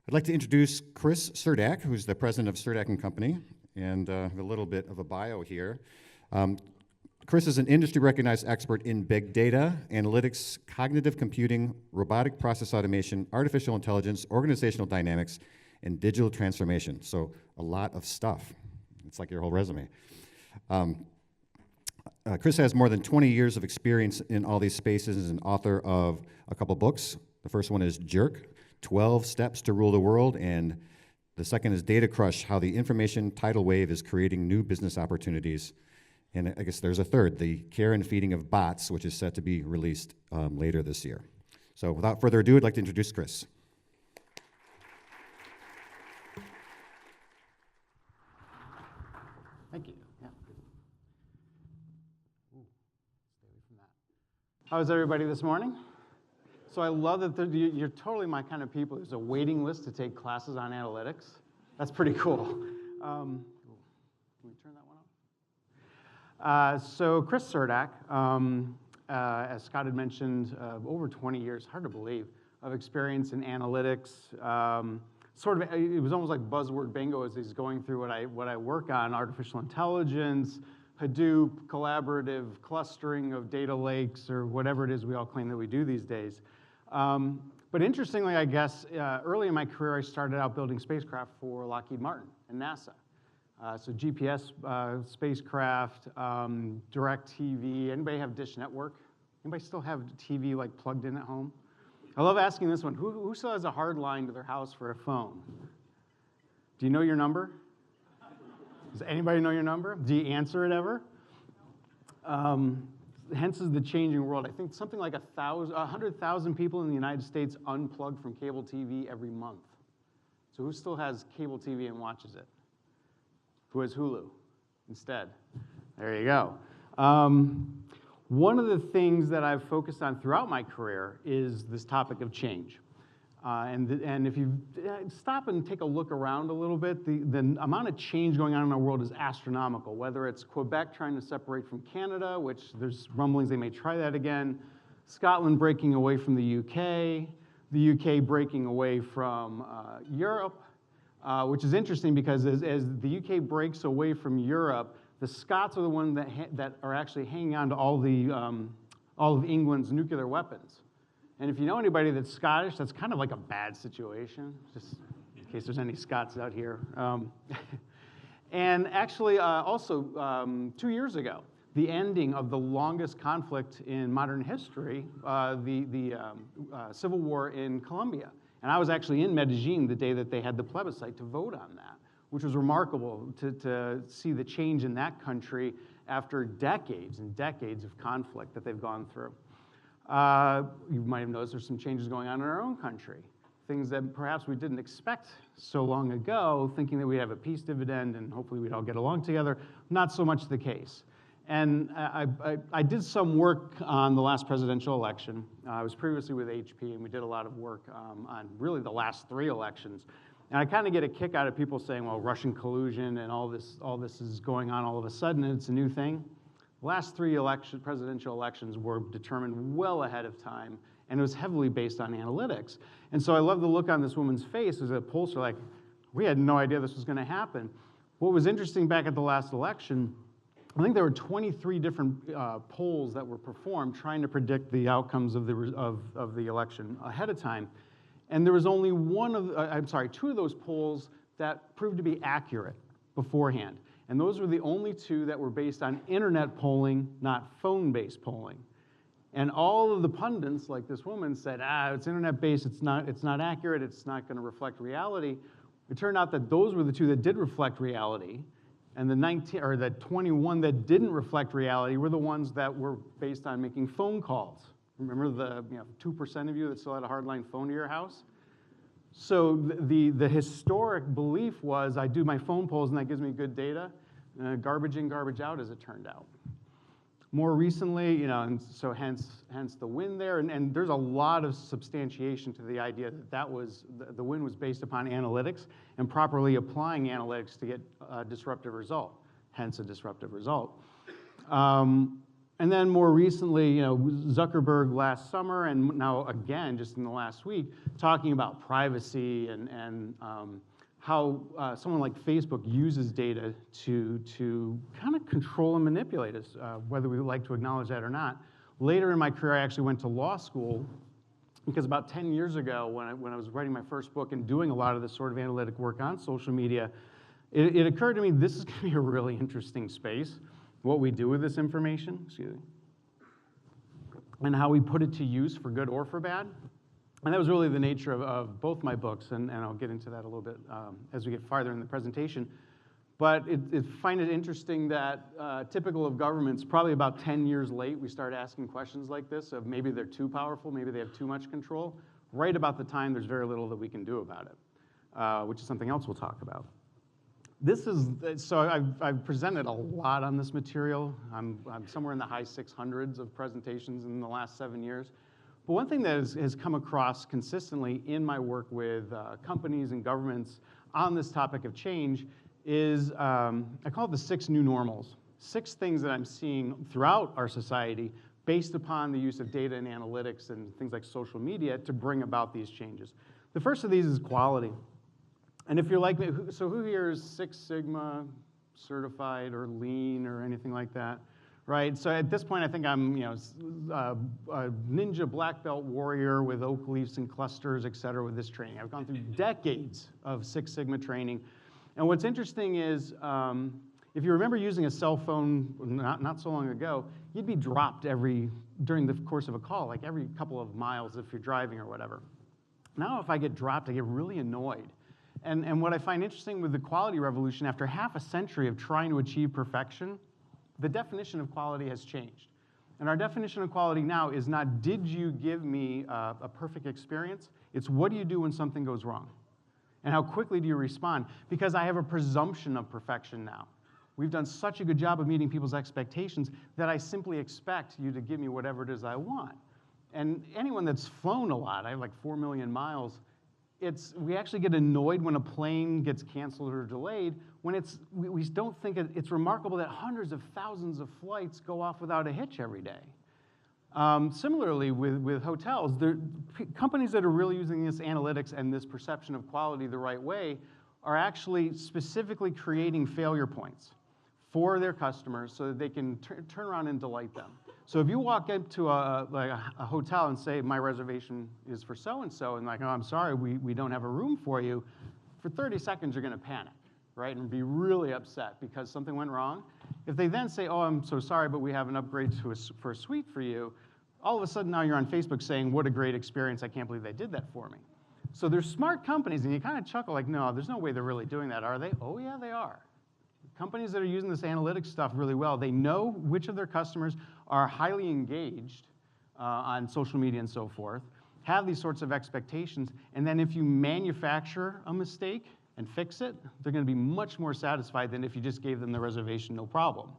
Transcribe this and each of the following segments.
I'd like to introduce Chris Surdak, who's the president of Surdak and Company, and a little bit of a bio here. Chris is an industry-recognized expert in big data, analytics, cognitive computing, robotic process automation, artificial intelligence, organizational dynamics, and digital transformation. So a lot of stuff. It's like your whole resume. Chris has more than 20 years of experience in all these spaces and is an author of a couple books. The first one is Jerk, 12 Steps to Rule the World, and the second is Data Crush, How the Information Tidal Wave is Creating New Business Opportunities. And I guess there's a third, The Care and Feeding of Bots, which is set to be released later this year. So without further ado, I'd like to introduce Chris. Thank you. Yeah. Ooh, stay away from that. How's everybody this morning? So I love that you're totally my kind of people. There's a waiting list to take classes on analytics. That's pretty cool. Can we turn that one off? So Chris Surdak, as Scott had mentioned, over 20 years, hard to believe, of experience in analytics. It was almost like buzzword bingo as he's going through what I work on: artificial intelligence, Hadoop, collaborative clustering of data lakes, or whatever it is we all claim that we do these days. But interestingly, I guess, early in my career, I started out building spacecraft for Lockheed Martin and NASA. So GPS spacecraft, direct TV. Anybody have Dish Network? Anybody still have TV like plugged in at home? I love asking this one. Who still has a hard line to their house for a phone? Do you know your number? Does anybody know your number? Do you answer it ever? Hence is the changing world. I think something like 100,000 people in the United States unplug from cable TV every month. So who still has cable TV and watches it? Who has Hulu instead? There you go. One of the things that I've focused on throughout my career is this topic of change. And if you stop and take a look around a little bit, the amount of change going on in our world is astronomical, whether it's Quebec trying to separate from Canada, which there's rumblings they may try that again, Scotland breaking away from the UK breaking away from Europe, which is interesting because as the UK breaks away from Europe, the Scots are the ones that are actually hanging on to all of England's nuclear weapons. And if you know anybody that's Scottish, that's kind of like a bad situation, just in case there's any Scots out here. And actually, also, 2 years ago, the ending of the longest conflict in modern history, the Civil War in Colombia. And I was actually in Medellin the day that they had the plebiscite to vote on that, which was remarkable to see the change in that country after decades and decades of conflict that they've gone through. You might have noticed there's some changes going on in our own country, things that perhaps we didn't expect so long ago, thinking that we'd have a peace dividend and hopefully we'd all get along together. Not so much the case. And I did some work on the last presidential election. I was previously with HP, and we did a lot of work on really the last 3 elections. And I kind of get a kick out of people saying, well, Russian collusion and all this is going on all of a sudden, and it's a new thing. The last 3 presidential elections were determined well ahead of time, and it was heavily based on analytics. And so I love the look on this woman's face as a pollster, like, we had no idea this was going to happen. What was interesting back at the last election, I think there were 23 different polls that were performed trying to predict the outcomes of the election ahead of time. And there was only 2 of those polls that proved to be accurate beforehand. And those were the only 2 that were based on internet polling, not phone-based polling. And all of the pundits, like this woman, said, it's internet-based, it's not accurate, it's not going to reflect reality. It turned out that those were the 2 that did reflect reality, and the 21 that didn't reflect reality were the ones that were based on making phone calls. Remember the 2% of you that still had a hardline phone to your house? So the historic belief was, I do my phone polls and that gives me good data. Garbage in, garbage out, as it turned out. More recently, and so hence the win there. And there's a lot of substantiation to the idea that the win was based upon analytics and properly applying analytics to get a disruptive result. Hence a disruptive result. And And then more recently, Zuckerberg last summer, and now again, just in the last week, talking about privacy and how someone like Facebook uses data to kind of control and manipulate us, whether we like to acknowledge that or not. Later in my career, I actually went to law school because about 10 years ago, when I was writing my first book and doing a lot of this sort of analytic work on social media, it occurred to me this is going to be a really interesting space, what we do with this information, excuse me, and how we put it to use for good or for bad. And that was really the nature of both my books, and I'll get into that a little bit as we get farther in the presentation. But I find it interesting that typical of governments, probably about 10 years late, we start asking questions like this of maybe they're too powerful, maybe they have too much control. Right about the time, there's very little that we can do about it, which is something else we'll talk about. So I've presented a lot on this material. I'm somewhere in the high 600s of presentations in the last 7 years. But one thing that has come across consistently in my work with companies and governments on this topic of change is, I call it the 6 new normals. 6 things that I'm seeing throughout our society based upon the use of data and analytics and things like social media to bring about these changes. The first of these is quality. And if you're like me, so who here is Six Sigma certified or lean or anything like that? Right, so at this point, I think I'm a ninja black belt warrior with oak leaves and clusters, et cetera, with this training. I've gone through decades of Six Sigma training. And what's interesting is, if you remember using a cell phone not so long ago, you'd be dropped during the course of a call, like every couple of miles if you're driving or whatever. Now if I get dropped, I get really annoyed. And what I find interesting with the quality revolution, after half a century of trying to achieve perfection, the definition of quality has changed. And our definition of quality now is not, did you give me a perfect experience? It's what do you do when something goes wrong? And how quickly do you respond? Because I have a presumption of perfection now. We've done such a good job of meeting people's expectations that I simply expect you to give me whatever it is I want. And anyone that's flown a lot, I have like 4 million miles, we actually get annoyed when a plane gets canceled or delayed when we don't think it's remarkable that hundreds of thousands of flights go off without a hitch every day. Similarly, with hotels, companies that are really using this analytics and this perception of quality the right way are actually specifically creating failure points for their customers so that they can turn around and delight them. So if you walk into a hotel and say, my reservation is for so-and-so, and like, oh, I'm sorry, we don't have a room for you, for 30 seconds you're going to panic, right, and be really upset because something went wrong. If they then say, oh, I'm so sorry, but we have an upgrade for a suite for you, all of a sudden now you're on Facebook saying, what a great experience, I can't believe they did that for me. So there's smart companies, and you kind of chuckle like, no, there's no way they're really doing that, are they? Oh yeah, they are. Companies that are using this analytics stuff really well, they know which of their customers are highly engaged on social media and so forth, have these sorts of expectations, and then if you manufacture a mistake and fix it, they're going to be much more satisfied than if you just gave them the reservation, no problem.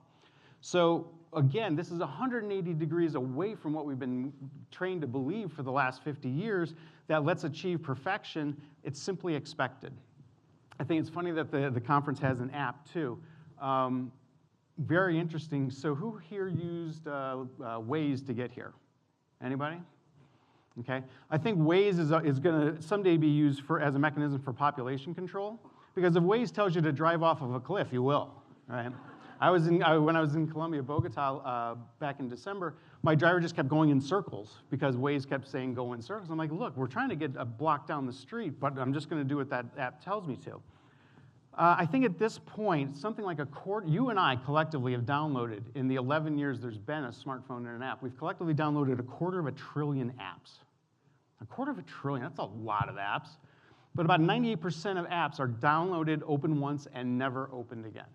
So again, this is 180 degrees away from what we've been trained to believe for the last 50 years, that let's achieve perfection, it's simply expected. I think it's funny that the conference has an app too. Very interesting. So who here used Waze to get here? Anybody? Okay. I think Waze is going to someday be used as a mechanism for population control, because if Waze tells you to drive off of a cliff, you will, right? When I was in Colombia, Bogota, back in December, my driver just kept going in circles because Waze kept saying go in circles. I'm like, look, we're trying to get a block down the street, but I'm just going to do what that app tells me to. I think at this point, something like you and I collectively have downloaded, in the 11 years there's been a smartphone and an app, we've collectively downloaded 250 billion apps. 250 billion, that's a lot of apps. But about 98% of apps are downloaded, opened once, and never opened again.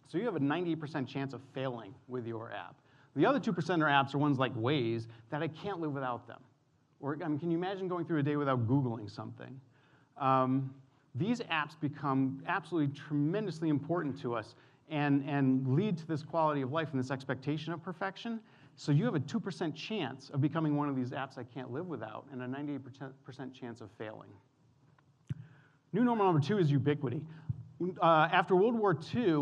So you have a 98% chance of failing with your app. The other 2% of apps are ones like Waze that I can't live without them. Or can you imagine going through a day without Googling something? These apps become absolutely tremendously important to us and lead to this quality of life and this expectation of perfection. So you have a 2% chance of becoming one of these apps I can't live without and a 98% chance of failing. New normal number 2 is ubiquity. After World War II,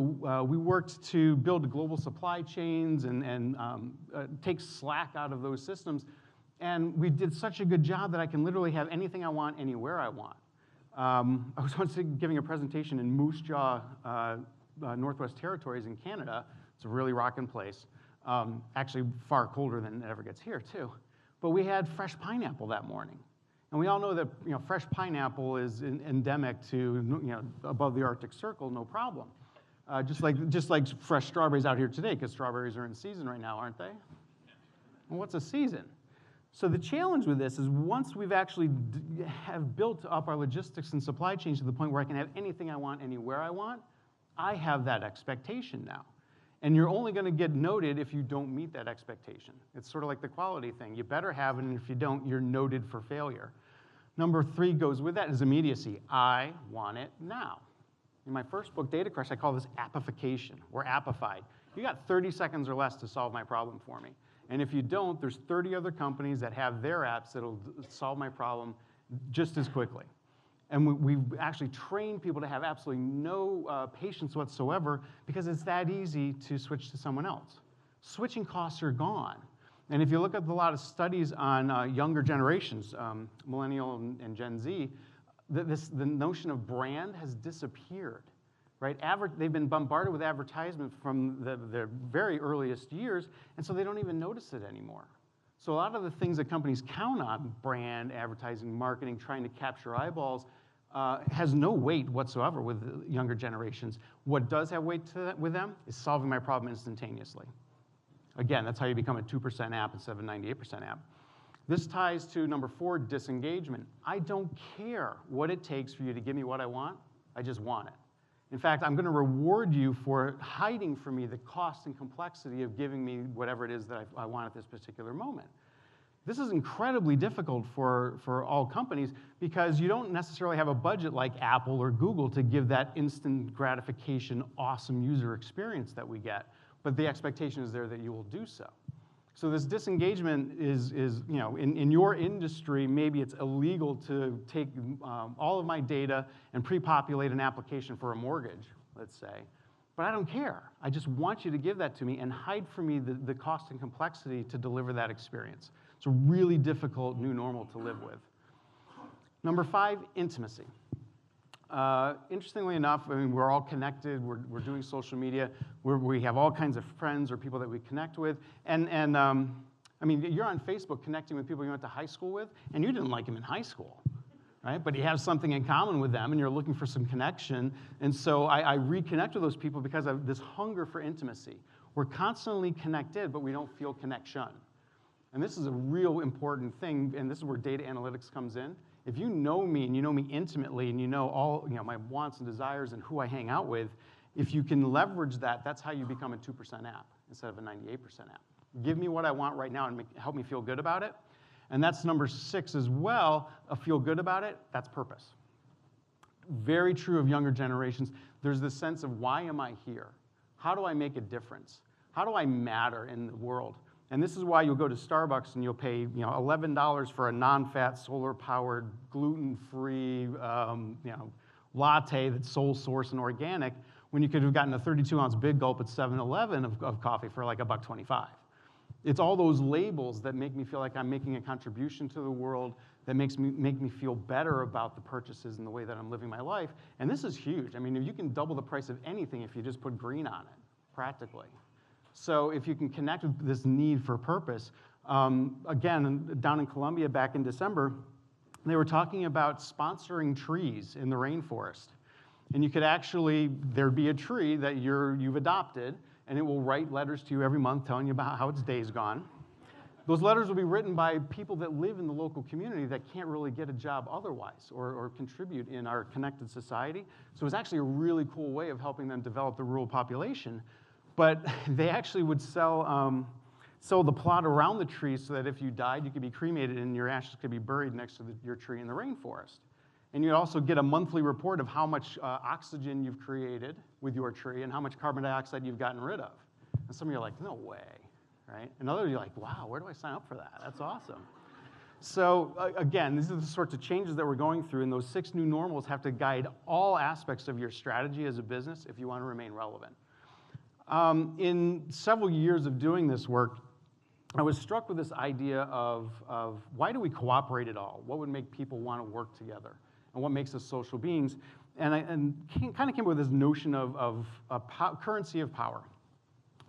we worked to build global supply chains and take slack out of those systems. And we did such a good job that I can literally have anything I want anywhere I want. I was once giving a presentation in Moose Jaw, Northwest Territories in Canada. It's a really rocking place. Actually far colder than it ever gets here, too. But we had fresh pineapple that morning. And we all know that fresh pineapple is endemic to above the Arctic Circle, no problem. Just like fresh strawberries out here today, because strawberries are in season right now, aren't they? And what's a season? So the challenge with this is once we've actually have built up our logistics and supply chains to the point where I can have anything I want anywhere I want, I have that expectation now. And you're only going to get noted if you don't meet that expectation. It's sort of like the quality thing. You better have it, and if you don't, you're noted for failure. Number 3 goes with that is immediacy. I want it now. In my first book, Data Crush, I call this appification, or appified. You got 30 seconds or less to solve my problem for me. And if you don't, there's 30 other companies that have their apps that'll solve my problem just as quickly. And we've actually trained people to have absolutely no patience whatsoever because it's that easy to switch to someone else. Switching costs are gone. And if you look at a lot of studies on younger generations, Millennial and Gen Z, the notion of brand has disappeared. Right? They've been bombarded with advertisement from their very earliest years, and so they don't even notice it anymore. So a lot of the things that companies count on, brand, advertising, marketing, trying to capture eyeballs, has no weight whatsoever with the younger generations. What does have weight with them is solving my problem instantaneously. Again, that's how you become a 2% app instead of a 98% app. This ties to number 4, disengagement. I don't care what it takes for you to give me what I want. I just want it. In fact, I'm going to reward you for hiding from me the cost and complexity of giving me whatever it is that I want at this particular moment. This is incredibly difficult for all companies because you don't necessarily have a budget like Apple or Google to give that instant gratification, awesome user experience that we get. But the expectation is there that you will do so. So this disengagement is in your industry, maybe it's illegal to take all of my data and pre-populate an application for a mortgage, let's say. But I don't care. I just want you to give that to me and hide from me the cost and complexity to deliver that experience. It's a really difficult new normal to live with. Number 5, intimacy. Interestingly enough, I mean, we're all connected. We're doing social media. We have all kinds of friends or people that we connect with. And I mean, you're on Facebook connecting with people you went to high school with, and you didn't like them in high school, right? But you have something in common with them, and you're looking for some connection. And so I reconnect with those people because of this hunger for intimacy. We're constantly connected, but we don't feel connection. And this is a real important thing, and this is where data analytics comes in. If you know me and you know me intimately and you know all my wants and desires and who I hang out with, if you can leverage that, that's how you become a 2% app instead of a 98% app. Give me what I want right now and help me feel good about it. And that's number 6 as well, feel good about it, that's purpose. Very true of younger generations. There's this sense of why am I here? How do I make a difference? How do I matter in the world? And this is why you'll go to Starbucks and you'll pay $11 for a non-fat, solar-powered, gluten-free latte that's sole source and organic, when you could have gotten a 32-ounce Big Gulp at 7-Eleven of coffee for like $1.25. It's all those labels that make me feel like I'm making a contribution to the world, that make me feel better about the purchases and the way that I'm living my life. And this is huge. I mean, you can double the price of anything if you just put green on it, practically. So if you can connect with this need for purpose, again, down in Colombia back in December, they were talking about sponsoring trees in the rainforest. And you could actually, there'd be a tree that you've adopted, and it will write letters to you every month telling you about how its day's gone. Those letters will be written by people that live in the local community that can't really get a job otherwise or contribute in our connected society. So it's actually a really cool way of helping them develop the rural population. But they actually would sell the plot around the tree so that if you died, you could be cremated and your ashes could be buried next to your tree in the rainforest. And you'd also get a monthly report of how much oxygen you've created with your tree and how much carbon dioxide you've gotten rid of. And some of you are like, no way, right? And others are like, wow, where do I sign up for that? That's awesome. So again, these are the sorts of changes that we're going through, and those 6 new normals have to guide all aspects of your strategy as a business if you want to remain relevant. In several years of doing this work, I was struck with this idea of why do we cooperate at all? What would make people want to work together? And what makes us social beings? And I kind of came up with this notion of currency of power.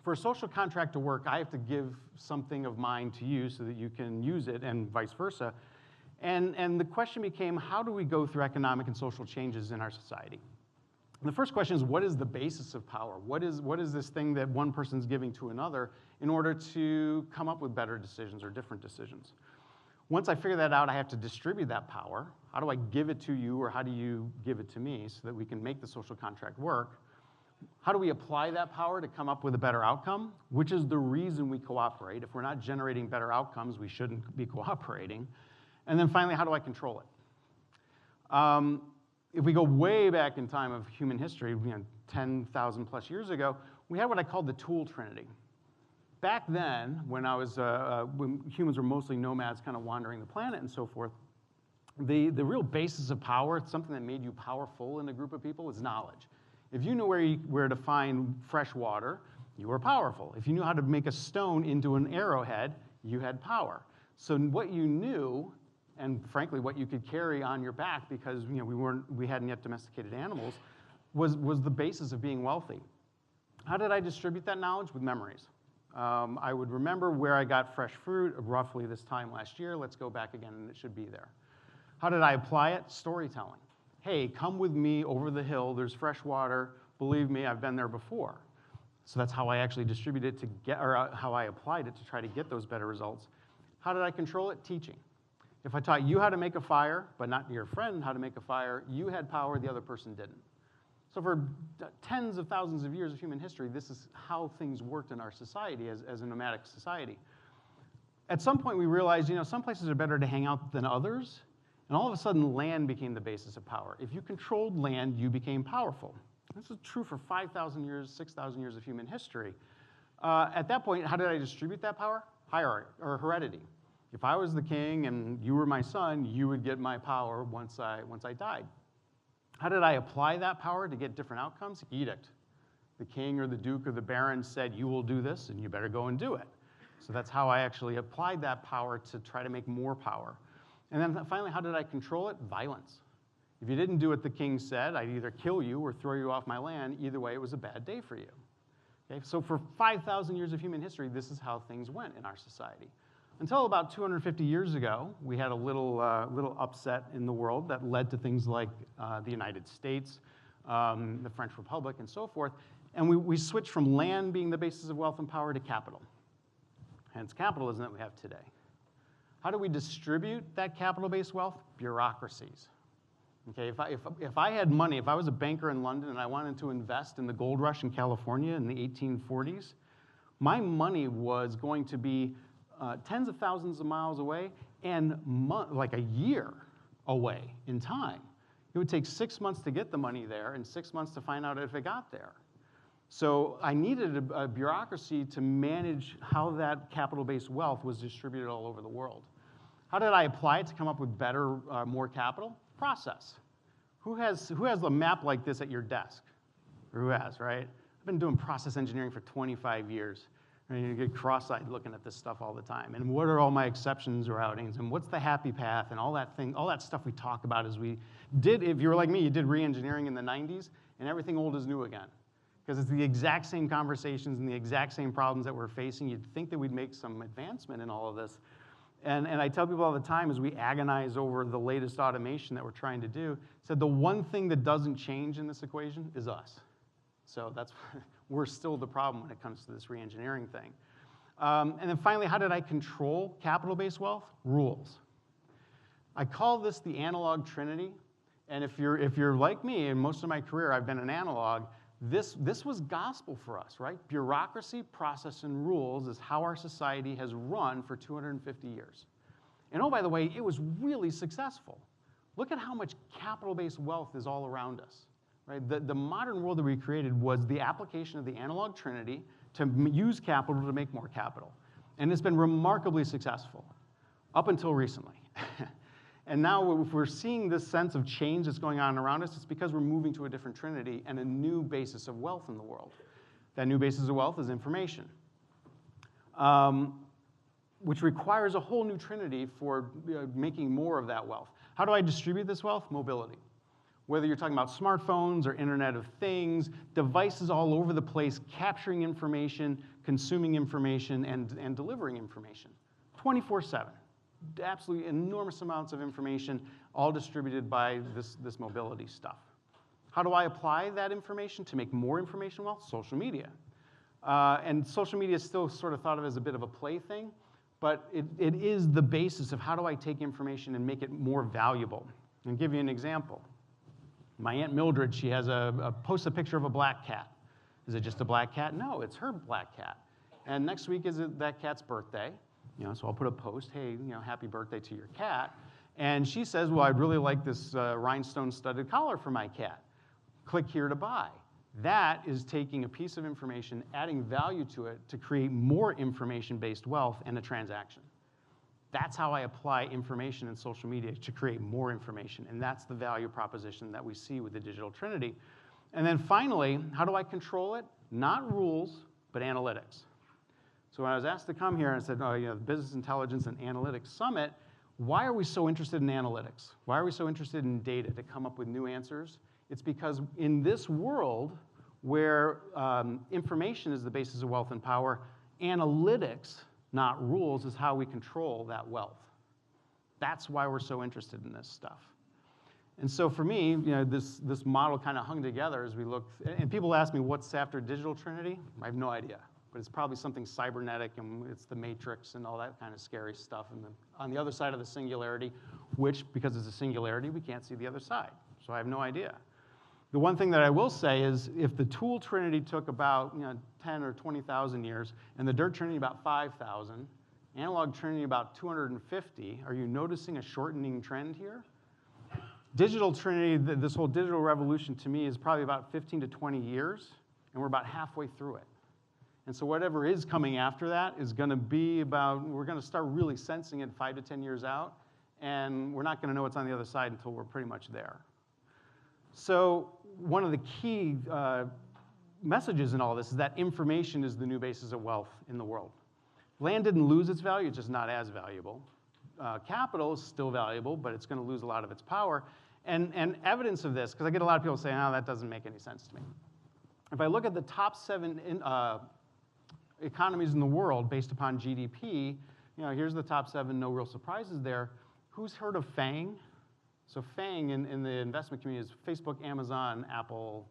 For a social contract to work, I have to give something of mine to you so that you can use it, and vice versa. And the question became, how do we go through economic and social changes in our society? And the first question is, what is the basis of power? What is this thing that one person's giving to another in order to come up with better decisions or different decisions? Once I figure that out, I have to distribute that power. How do I give it to you, or how do you give it to me so that we can make the social contract work? How do we apply that power to come up with a better outcome, which is the reason we cooperate. If we're not generating better outcomes, we shouldn't be cooperating. And then finally, how do I control it? If we go way back in time of human history, 10,000 plus years ago, we had what I called the tool trinity. Back then, when when humans were mostly nomads kind of wandering the planet and so forth, the real basis of power, something that made you powerful in a group of people, is knowledge. If you knew where to find fresh water, you were powerful. If you knew how to make a stone into an arrowhead, you had power. So what you knew, and frankly what you could carry on your back, because we hadn't yet domesticated animals, was the basis of being wealthy. How did I distribute that knowledge? With memories. I would remember where I got fresh fruit roughly this time last year. Let's go back again, and it should be there. How did I apply it? Storytelling. Hey, come with me over the hill. There's fresh water. Believe me, I've been there before. So that's how I actually distributed it how I applied it to try to get those better results. How did I control it? Teaching. If I taught you how to make a fire, but not your friend how to make a fire, you had power, the other person didn't. So for tens of thousands of years of human history, this is how things worked in our society as a nomadic society. At some point, we realized, some places are better to hang out than others. And all of a sudden, land became the basis of power. If you controlled land, you became powerful. This is true for 5,000 years, 6,000 years of human history. At that point, how did I distribute that power? Hierarchy, or heredity. If I was the king and you were my son, you would get my power once I died. How did I apply that power to get different outcomes? Edict. The king or the duke or the baron said, you will do this, and you better go and do it. So that's how I actually applied that power to try to make more power. And then finally, how did I control it? Violence. If you didn't do what the king said, I'd either kill you or throw you off my land. Either way, it was a bad day for you. Okay? So for 5,000 years of human history, this is how things went in our society. Until about 250 years ago, we had a little upset in the world that led to things like the United States, the French Republic, and so forth. And we switched from land being the basis of wealth and power to capital. Hence capitalism that we have today. How do we distribute that capital-based wealth? Bureaucracies. Okay, if I had money, if I was a banker in London and I wanted to invest in the gold rush in California in the 1840s, my money was going to be tens of thousands of miles away and like a year away in time. It would take 6 months to get the money there and 6 months to find out if it got there. So I needed a bureaucracy to manage how that capital-based wealth was distributed all over the world. How did I apply it to come up with better, more capital? Process. Who has a map like this at your desk? Or who has, right? I've been doing process engineering for 25 years. And you get cross-eyed looking at this stuff all the time. And what are all my exceptions or outings? And what's the happy path? And all that stuff we talk about as we did, if you were like me, you did re-engineering in the 90s, and everything old is new again. Because it's the exact same conversations and the exact same problems that we're facing. You'd think that we'd make some advancement in all of this. And I tell people all the time as we agonize over the latest automation that we're trying to do, said the one thing that doesn't change in this equation is us. So we're still the problem when it comes to this re-engineering thing. And then finally, how did I control capital-based wealth? Rules. I call this the analog trinity. And if you're like me, in most of my career I've been an analog, this was gospel for us, right? Bureaucracy, process, and rules is how our society has run for 250 years. And oh, by the way, it was really successful. Look at how much capital-based wealth is all around us. Right? The modern world that we created was the application of the analog trinity to use capital to make more capital. And it's been remarkably successful up until recently. And now if we're seeing this sense of change that's going on around us, it's because we're moving to a different trinity and a new basis of wealth in the world. That new basis of wealth is information, which requires a whole new trinity for making more of that wealth. How do I distribute this wealth? Mobility. Whether you're talking about smartphones or Internet of Things, devices all over the place capturing information, consuming information, and delivering information 24/7. Absolutely enormous amounts of information, all distributed by this mobility stuff. How do I apply that information to make more information? Well, social media. And social media is still sort of thought of as a bit of a plaything, but it is the basis of how do I take information and make it more valuable. I'll give you an example. My Aunt Mildred, she has posts a picture of a black cat. Is it just a black cat? No, it's her black cat. And next week is that cat's birthday. So I'll put a post, hey, happy birthday to your cat. And she says, well, I'd really like this rhinestone-studded collar for my cat. Click here to buy. That is taking a piece of information, adding value to it to create more information-based wealth and a transaction. That's how I apply information in social media to create more information. And that's the value proposition that we see with the digital trinity. And then finally, how do I control it? Not rules, but analytics. So when I was asked to come here, I said, the Business Intelligence and Analytics Summit, why are we so interested in analytics? Why are we so interested in data to come up with new answers? It's because in this world where information is the basis of wealth and power, analytics, not rules, is how we control that wealth. That's why we're so interested in this stuff. And so for me, this model kind of hung together as we looked. And people ask me, what's after digital trinity? I have no idea. But it's probably something cybernetic, and it's the matrix and all that kind of scary stuff. And on the other side of the singularity, which, because it's a singularity, we can't see the other side. So I have no idea. The one thing that I will say is if the tool trinity took about 10 or 20,000 years, and the dirt trinity about 5,000, analog trinity about 250, are you noticing a shortening trend here? Digital trinity, this whole digital revolution to me is probably about 15 to 20 years, and we're about halfway through it. And so whatever is coming after that is going to be about, we're going to start really sensing it 5 to 10 years out, and we're not going to know what's on the other side until we're pretty much there. So one of the key messages in all this is that information is the new basis of wealth in the world. Land didn't lose its value, it's just not as valuable. Capital is still valuable, but it's going to lose a lot of its power. And evidence of this, because I get a lot of people saying, that doesn't make any sense to me. If I look at the top 7 economies in the world based upon GDP, here's the top 7, no real surprises there. Who's heard of FANG? So FANG in the investment community is Facebook, Amazon, Apple,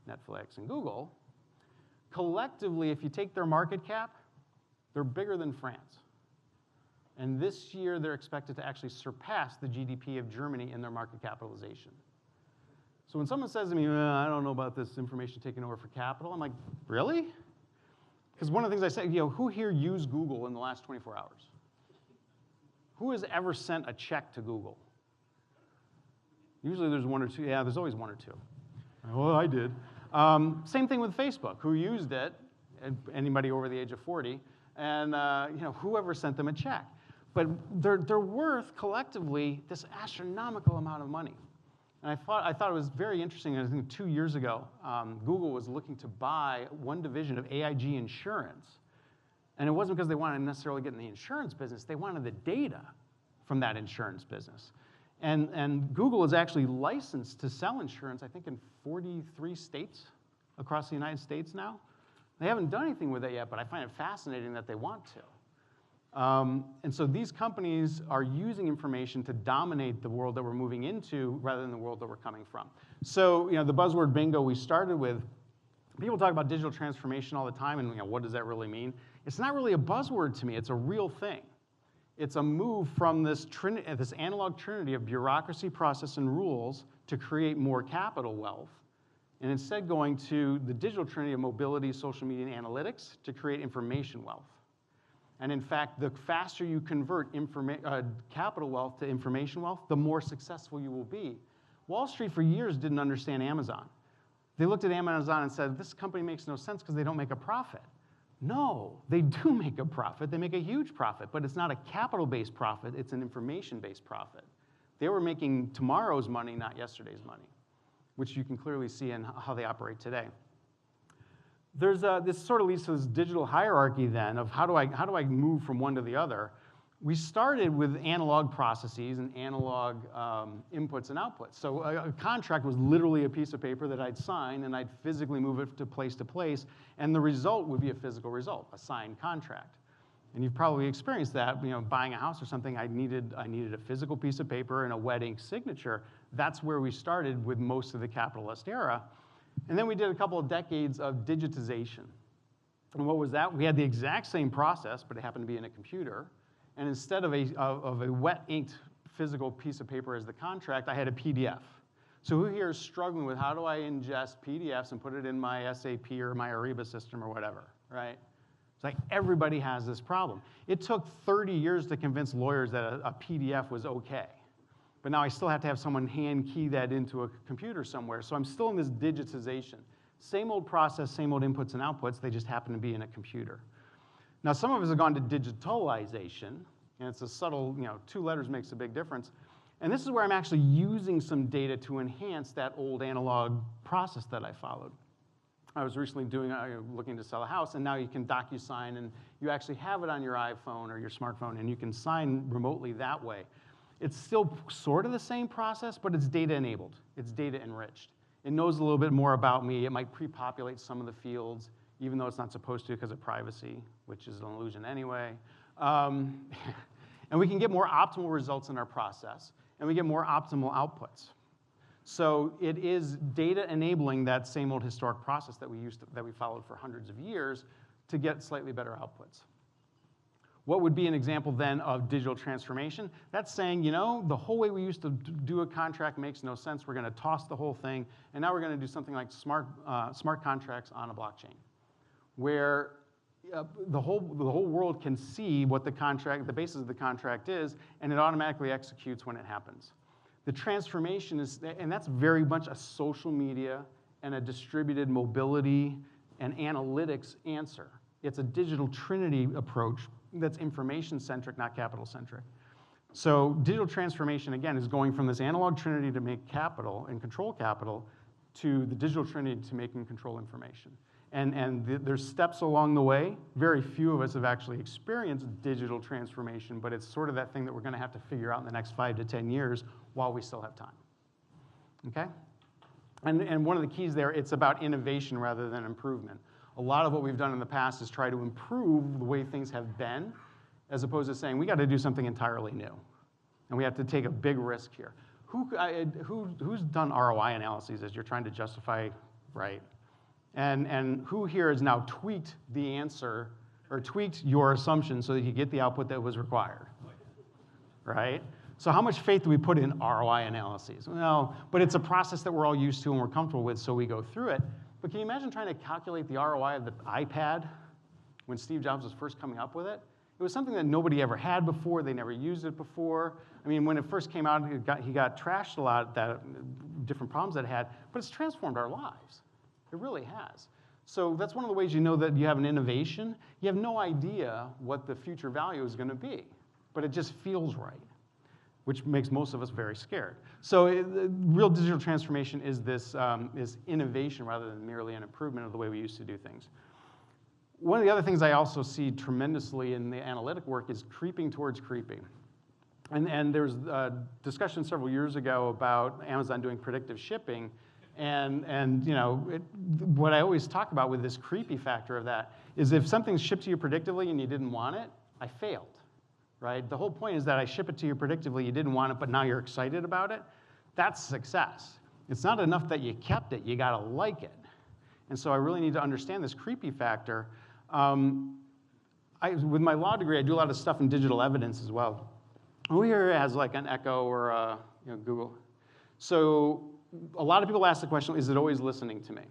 Netflix, and Google. Collectively, if you take their market cap, they're bigger than France. And this year, they're expected to actually surpass the GDP of Germany in their market capitalization. So when someone says to me, I don't know about this information taking over for capital, I'm like, really? Because one of the things I say, who here used Google in the last 24 hours? Who has ever sent a check to Google? Usually there's one or two. Yeah, there's always one or two. Well, I did. Same thing with Facebook. Who used it? Anybody over the age of 40. And whoever sent them a check. But they're worth collectively this astronomical amount of money. And I thought it was very interesting. I think 2 years ago, Google was looking to buy one division of AIG Insurance. And it wasn't because they wanted to necessarily get in the insurance business. They wanted the data from that insurance business. And Google is actually licensed to sell insurance, I think, in 43 states across the United States now. They haven't done anything with it yet, but I find it fascinating that they want to. And so these companies are using information to dominate the world that we're moving into rather than the world that we're coming from. So the buzzword bingo we started with, people talk about digital transformation all the time, and what does that really mean? It's not really a buzzword to me. It's a real thing. It's a move from this analog trinity of bureaucracy, process, and rules to create more capital wealth, and instead going to the digital trinity of mobility, social media, and analytics to create information wealth. And in fact, the faster you convert capital wealth to information wealth, the more successful you will be. Wall Street for years didn't understand Amazon. They looked at Amazon and said, this company makes no sense because they don't make a profit. No, they do make a profit. They make a huge profit, but it's not a capital-based profit. It's an information-based profit. They were making tomorrow's money, not yesterday's money, which you can clearly see in how they operate today. This sort of leads to this digital hierarchy then of how do I move from one to the other. We started with analog processes and analog inputs and outputs. So a contract was literally a piece of paper that I'd sign, and I'd physically move it to place, and the result would be a physical result, a signed contract. And you've probably experienced that, buying a house or something, I needed a physical piece of paper and a wet ink signature. That's where we started with most of the capitalist era. And then we did a couple of decades of digitization. And what was that? We had the exact same process, but it happened to be in a computer. And instead of a wet inked physical piece of paper as the contract, I had a PDF. So who here is struggling with how do I ingest PDFs and put it in my SAP or my Ariba system or whatever, right? It's like everybody has this problem. It took 30 years to convince lawyers that a PDF was okay. But now I still have to have someone hand key that into a computer somewhere. So I'm still in this digitization. Same old process, same old inputs and outputs, they just happen to be in a computer. Now some of us have gone to digitalization, and it's a subtle, 2 letters makes a big difference. And this is where I'm actually using some data to enhance that old analog process that I followed. I was recently looking to sell a house, and now you can DocuSign, and you actually have it on your iPhone or your smartphone, and you can sign remotely that way. It's still sort of the same process, but it's data enabled. It's data enriched. It knows a little bit more about me. It might pre-populate some of the fields, even though it's not supposed to because of privacy, which is an illusion anyway. And we can get more optimal results in our process, and we get more optimal outputs. So it is data enabling that same old historic process that we followed for hundreds of years to get slightly better outputs. What would be an example then of digital transformation? That's saying, the whole way we used to do a contract makes no sense. We're going to toss the whole thing, and now we're going to do something like smart contracts on a blockchain, where the whole world can see what the basis of the contract is, and it automatically executes when it happens. The transformation and that's very much a social media and a distributed mobility and analytics answer. It's a digital trinity approach that's information-centric, not capital-centric. So digital transformation, again, is going from this analog trinity to make capital and control capital to the digital trinity to make and control information. And there's steps along the way. Very few of us have actually experienced digital transformation, but it's sort of that thing that we're going to have to figure out in the next 5 to 10 years while we still have time. Okay? And one of the keys there, it's about innovation rather than improvement. A lot of what we've done in the past is try to improve the way things have been, as opposed to saying, we got to do something entirely new. And we have to take a big risk here. Who's done ROI analyses as you're trying to justify, right? And who here has now tweaked the answer or tweaked your assumption so that you get the output that was required, right? So how much faith do we put in ROI analyses? Well, but it's a process that we're all used to and we're comfortable with, so we go through it. But can you imagine trying to calculate the ROI of the iPad when Steve Jobs was first coming up with it? It was something that nobody ever had before. They never used it before. I mean, when it first came out, he got trashed a lot, different problems that it had, but it's transformed our lives. It really has. So that's one of the ways you know that you have an innovation. You have no idea what the future value is going to be, but it just feels right, which makes most of us very scared. So real digital transformation is this is innovation rather than merely an improvement of the way we used to do things. One of the other things I also see tremendously in the analytic work is creeping towards creeping. And there was a discussion several years ago about Amazon doing predictive shipping. And what I always talk about with this creepy factor of that is if something's shipped to you predictably and you didn't want it, I failed. Right? The whole point is that I ship it to you predictably, you didn't want it, but now you're excited about it. That's success. It's not enough that you kept it, you gotta like it. And so I really need to understand this creepy factor. With my law degree, I do a lot of stuff in digital evidence as well. Who here has like an Echo or Google? So a lot of people ask the question, is it always listening to me?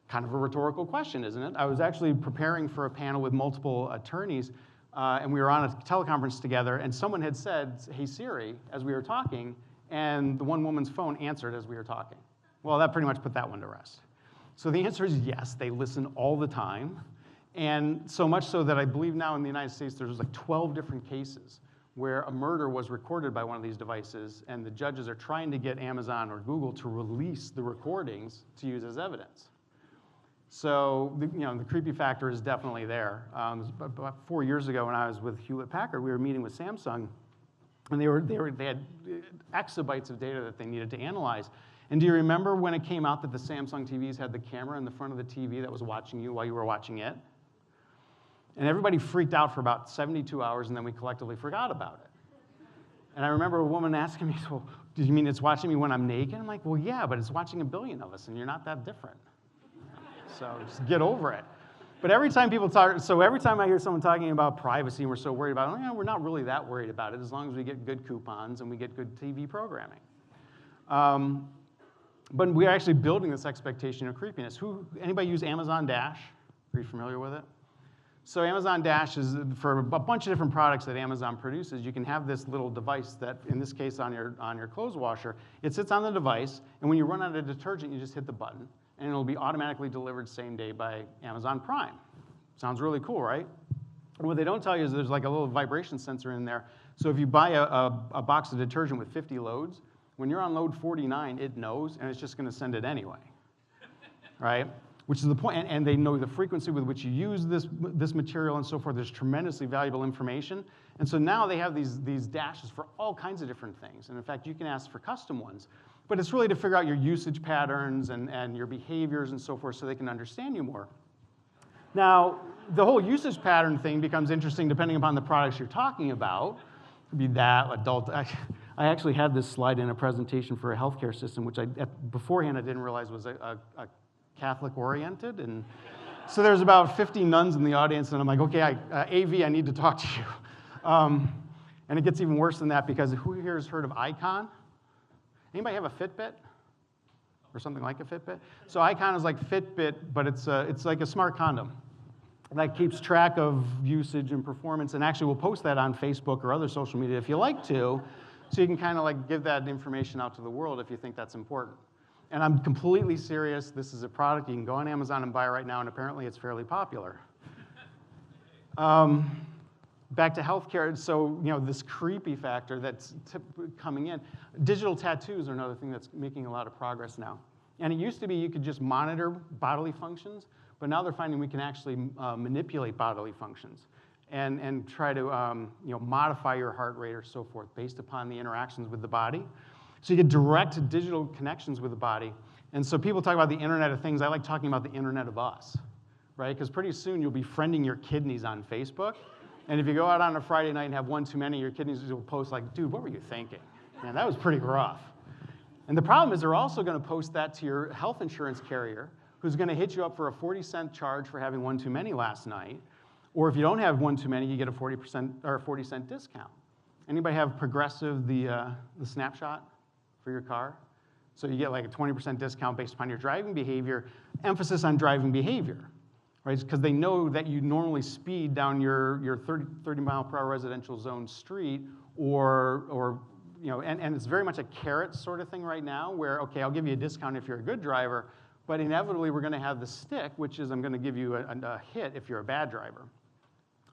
Kind of a rhetorical question, isn't it? I was actually preparing for a panel with multiple attorneys, and we were on a teleconference together, and someone had said, hey Siri, as we were talking, and the one woman's phone answered as we were talking. Well, that pretty much put that one to rest. So the answer is yes, they listen all the time, And so much so that I believe now in the United States there's like 12 different cases where a murder was recorded by one of these devices, and the judges are trying to get Amazon or Google to release the recordings to use as evidence. So the creepy factor is definitely there. About 4 years ago when I was with Hewlett-Packard, we were meeting with Samsung, and they had exabytes of data that they needed to analyze. And do you remember when it came out that the Samsung TVs had the camera in the front of the TV that was watching you while you were watching it? And everybody freaked out for about 72 hours, and then we collectively forgot about it. And I remember a woman asking me, well, do you mean it's watching me when I'm naked? I'm like, well, yeah, but it's watching a billion of us, and you're not that different. So just get over it. But every time every time I hear someone talking about privacy and we're so worried about it, we're not really that worried about it as long as we get good coupons and we get good TV programming. But we're actually building this expectation of creepiness. Anybody use Amazon Dash? Are you familiar with it? So Amazon Dash is for a bunch of different products that Amazon produces. You can have this little device that, in this case, on your clothes washer, it sits on the device, and when you run out of detergent, you just hit the button, and it'll be automatically delivered same day by Amazon Prime. Sounds really cool, right? And what they don't tell you is there's like a little vibration sensor in there. So if you buy a box of detergent with 50 loads, when you're on load 49, it knows, and it's just going to send it anyway, right? Which is the point, and they know the frequency with which you use this material and so forth. There's tremendously valuable information. And so now they have these dashes for all kinds of different things. And in fact, you can ask for custom ones. But it's really to figure out your usage patterns and your behaviors and so forth so they can understand you more. Now, the whole usage pattern thing becomes interesting depending upon the products you're talking about. It could be that, adult. I actually had this slide in a presentation for a healthcare system, which beforehand I didn't realize was a Catholic-oriented, and so there's about 50 nuns in the audience, and I'm like, okay, AV, I need to talk to you. And it gets even worse than that because who here has heard of Icon? Anybody have a Fitbit? Or something like a Fitbit? So Icon is like Fitbit, but it's like a smart condom that keeps track of usage and performance, and actually we'll post that on Facebook or other social media if you like to, so you can kind of like give that information out to the world if you think that's important. And I'm completely serious. This is a product. You can go on Amazon and buy it right now, and apparently it's fairly popular. Back to healthcare. So, this creepy factor that's coming in. Digital tattoos are another thing that's making a lot of progress now. And it used to be you could just monitor bodily functions, but now they're finding we can actually manipulate bodily functions and try to modify your heart rate or so forth based upon the interactions with the body. So you get direct digital connections with the body. And so people talk about the Internet of Things. I like talking about the Internet of Us, right? Because pretty soon you'll be friending your kidneys on Facebook. And if you go out on a Friday night and have one too many, your kidneys will post like, dude, what were you thinking? Man, that was pretty rough. And the problem is they're also going to post that to your health insurance carrier, who's going to hit you up for a 40-cent charge for having one too many last night. Or if you don't have one too many, you get a 40% or a 40-cent discount. Anybody have Progressive, the snapshot for your car? So you get like a 20% discount based upon your driving behavior, emphasis on driving behavior, right? Because they know that you normally speed down your 30 mile per hour residential zone street and it's very much a carrot sort of thing right now where, okay, I'll give you a discount if you're a good driver, but inevitably we're going to have the stick, which is I'm going to give you a hit if you're a bad driver.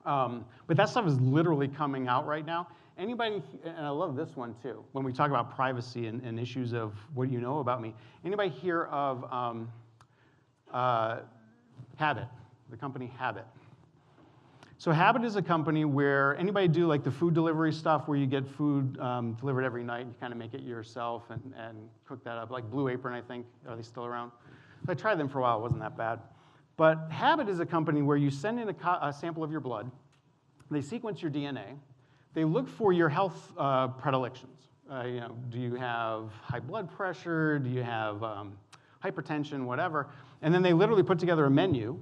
But that stuff is literally coming out right now. Anybody, and I love this one too, when we talk about privacy and issues of what you know about me, anybody hear of Habit, the company Habit? So Habit is a company where anybody do like the food delivery stuff where you get food delivered every night and you kind of make it yourself and cook that up, like Blue Apron, I think. Are they still around? I tried them for a while, it wasn't that bad. But Habit is a company where you send in a sample of your blood, they sequence your DNA, they look for your health predilections. Do you have high blood pressure? Do you have hypertension, whatever? And then they literally put together a menu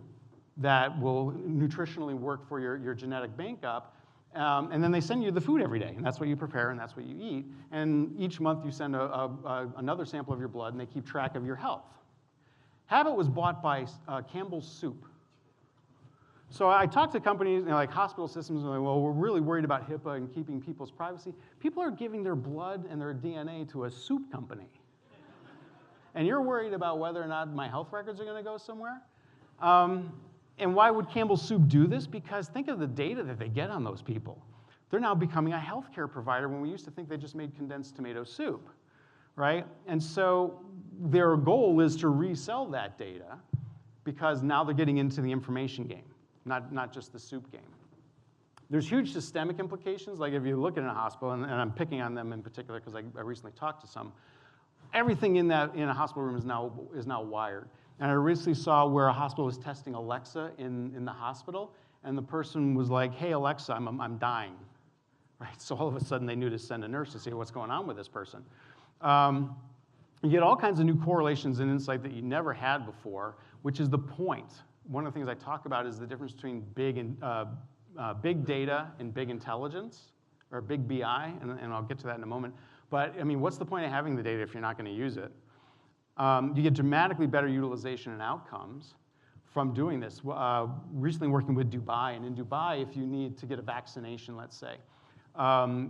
that will nutritionally work for your genetic makeup. And then they send you the food every day, and that's what you prepare, and that's what you eat. And each month you send another sample of your blood, and they keep track of your health. Habit was bought by Campbell's Soup. So I talked to companies, like hospital systems, and they're like, well, we're really worried about HIPAA and keeping people's privacy. People are giving their blood and their DNA to a soup company. And you're worried about whether or not my health records are going to go somewhere? And why would Campbell's Soup do this? Because think of the data that they get on those people. They're now becoming a healthcare provider when we used to think they just made condensed tomato soup, right? And so their goal is to resell that data because now they're getting into the information game, not just the soup game. There's huge systemic implications. Like if you look at a hospital, and I'm picking on them in particular because I recently talked to some, everything in a hospital room is now wired. And I recently saw where a hospital was testing Alexa in the hospital, and the person was like, "Hey Alexa, I'm dying," right? So all of a sudden they knew to send a nurse to see what's going on with this person. You get all kinds of new correlations and insight that you never had before, which is the point. One of the things I talk about is the difference between big data and big intelligence, or big BI, and I'll get to that in a moment. But I mean, what's the point of having the data if you're not going to use it? You get dramatically better utilization and outcomes from doing this. Recently working with Dubai, and in Dubai, if you need to get a vaccination, let's say,